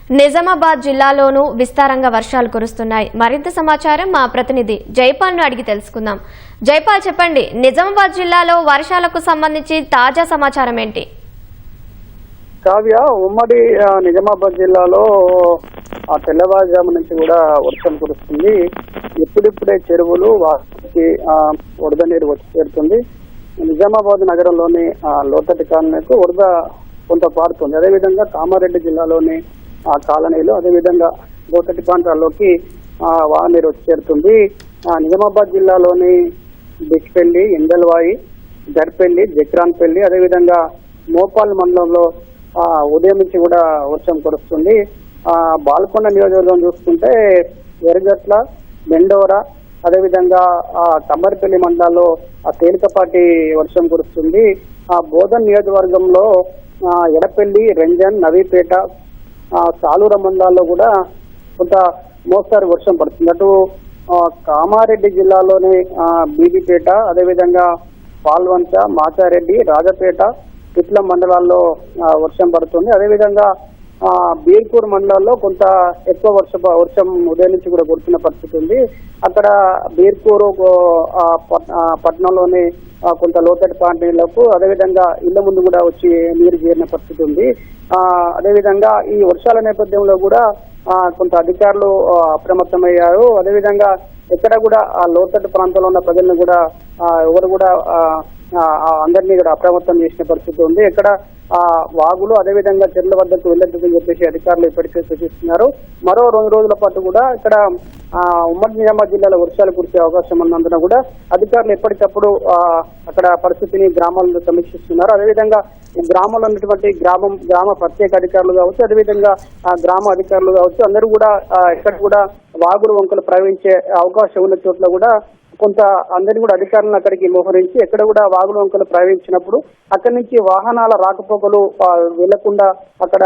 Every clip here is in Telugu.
నిజామాబాద్ జిల్లాలోనూ విస్తారంగా వర్షాలు కురుస్తున్నాయి. మరింత సమాచారం మా ప్రతినిధి జైపాల్ ను అడిగి తెలుసుకుందాం. జైపాల్, చెప్పండి, నిజామాబాద్ జిల్లాలో వర్షాలకు సంబంధించి తాజా సమాచారం ఏంటి? కావ్య, ఉమ్మడి నిజామాబాద్ జిల్లాలో తెల్లవారుజాము నుంచి కూడా వర్షం కురుస్తుంది. ఇప్పుడిప్పుడే చెరువులు వాటికి వరద నీరు వచ్చి చేరుతుంది. నిజామాబాద్ నగరంలోని లోతటి కాలనీకు వరద కొంత పారుతుంది. అదేవిధంగా కామారెడ్డి జిల్లాలోని కాలనీలు, అదేవిధంగా లోతటి ప్రాంతాల్లోకి వాన నీరు వచ్చి చేరుతుంది. నిజామాబాద్ జిల్లాలోని బిచ్పల్లి, ఇందల్వాయి, గర్పల్లి, జక్రాన్పల్లి, అదేవిధంగా మోపాల్ మండలంలో ఉదయం నుంచి కూడా వర్షం కురుస్తుంది. బాల్కొండ నియోజకవర్గం చూసుకుంటే ఎర్రగట్ల, మెండోరా, అదేవిధంగా కమ్మరిపల్లి మండలాల్లో తేలికపాటి వర్షం కురుస్తుంది. బోధన్ నియోజకవర్గంలో ఎడపల్లి, రెంజన్, నవీపేట, సాలూర మండలాల్లో కూడా కొంత మోస్తారు వర్షం పడుతుంది. అటు కామారెడ్డి జిల్లాలోని బీబీపేట, అదేవిధంగా పాల్వంచ, మాచారెడ్డి, రాజపేట, పిట్ల మండలాల్లో వర్షం పడుతుంది. అదేవిధంగా బీర్పూర్ మండలాల్లో కొంత ఎక్కువ వర్షం ఉదయం నుంచి కూడా కురుస్తున్న పరిస్థితి ఉంది. అక్కడ బీర్పూర్ పట్టణంలోని కొంత లోతటి ప్రాంతాలకు, అదేవిధంగా ఇళ్ల ముందు కూడా వచ్చి నీరు చేరిన పరిస్థితి ఉంది. అదేవిధంగా ఈ వర్షాల నేపథ్యంలో కూడా కొంత అధికారులు అప్రమత్తమయ్యారు. అదేవిధంగా ఎక్కడ కూడా ఆ లోతట్టు ప్రాంతంలో ఉన్న ప్రజలను కూడా ఎవరు కూడా అందరినీ కూడా అప్రమత్తం చేసిన పరిస్థితి ఉంది. ఎక్కడ వాగులు, అదేవిధంగా చెరువుల వద్దకు వెళ్ళొద్దని చెప్పేసి అధికారులు ఇప్పటికే సూచిస్తున్నారు. మరో 2 రోజుల పాటు కూడా ఇక్కడ ఉమ్మడి నిజామాబాద్ జిల్లాలో వర్షాలు కురిసే అవకాశం ఉన్నందున కూడా అధికారులు ఎప్పటికప్పుడు అక్కడ పరిస్థితిని గ్రామాలను సమీక్షిస్తున్నారు. అదేవిధంగా గ్రామంలో ఉన్నటువంటి గ్రామ ప్రత్యేక అధికారులు కావచ్చు, అదేవిధంగా గ్రామ అధికారులు కావచ్చు, అందరూ కూడా ఎక్కడ కూడా వాగులు వంకలు ప్రవహించే అవకాశం ఉన్న చోట్ల కూడా కొంత అందరినీ కూడా అధికారులను అక్కడికి మోహరించి ఎక్కడ కూడా వాగులు వంకలు ప్రవహించినప్పుడు అక్కడి నుంచి వాహనాల రాకపోకలు వెళ్లకుండా అక్కడ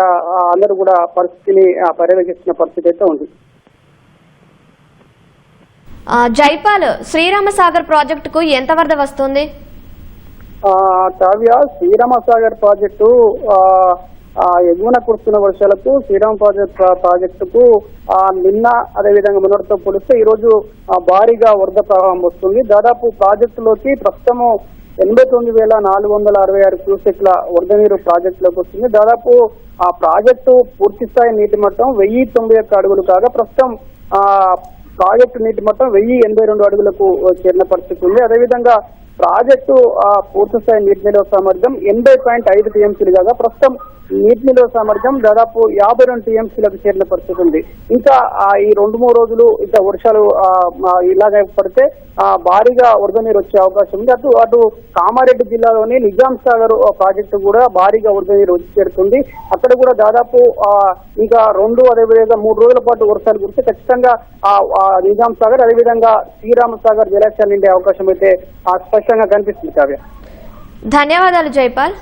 అందరూ కూడా పరిస్థితిని పర్యవేక్షిస్తున్న పరిస్థితి అయితే ఉంది. జైపాల్, శ్రీరామసాగర్ ప్రాజెక్టుకు ఎంత వరద వస్తుంది? కావ్య, శ్రీరామసాగర్ ప్రాజెక్టు ఎగువన కురుస్తున్న వర్షాలకు శ్రీరామ ప్రాజెక్టుకు నిన్న అదేవిధంగా మొన్నటితో పోలిస్తే ఈ రోజు భారీగా వరద ప్రవాహం వస్తుంది. దాదాపు ప్రాజెక్టులోకి ప్రస్తుతము 89,466 క్యూసెక్ల వరద నీరు ప్రాజెక్టులోకి వస్తుంది. దాదాపు ఆ ప్రాజెక్టు పూర్తి స్థాయి నీటి మట్టం 1091 అడుగులు కాగా ప్రస్తుతం ప్రాజెక్టు నీటి మట్టం 1082 అడుగులకు చేరిన పరిస్థితి ఉంది. అదేవిధంగా ప్రాజెక్టు పూర్తి స్థాయి నీటి నిల్వ సామర్థ్యం 80.5 టీఎంసీలు కాగా ప్రస్తుతం నీటి నిల్వ సామర్థ్యం దాదాపు 52 టీఎంసీలకు చేరిన పరిస్థితి ఉంది. ఇంకా ఈ 2-3 రోజులు ఇంకా వర్షాలు ఇలాగే పడితే భారీగా వరద నీరు వచ్చే అవకాశం ఉంది. అటు కామారెడ్డి జిల్లాలోని నిజాం సాగర్ ప్రాజెక్టు కూడా భారీగా వరద నీరు వచ్చి చేరుతుంది. అక్కడ కూడా దాదాపు ఇంకా 2 అదేవిధంగా 3 రోజుల పాటు వర్షాలు కురిస్తే ఖచ్చితంగా నిజాం సాగర్ అదేవిధంగా శ్రీరామ సాగర్ జలాశయాలు నిండే అవకాశం అయితే స్పష్టంగా కనిపిస్తుంది. కావ్య, ధన్యవాదాలు జైపాల్.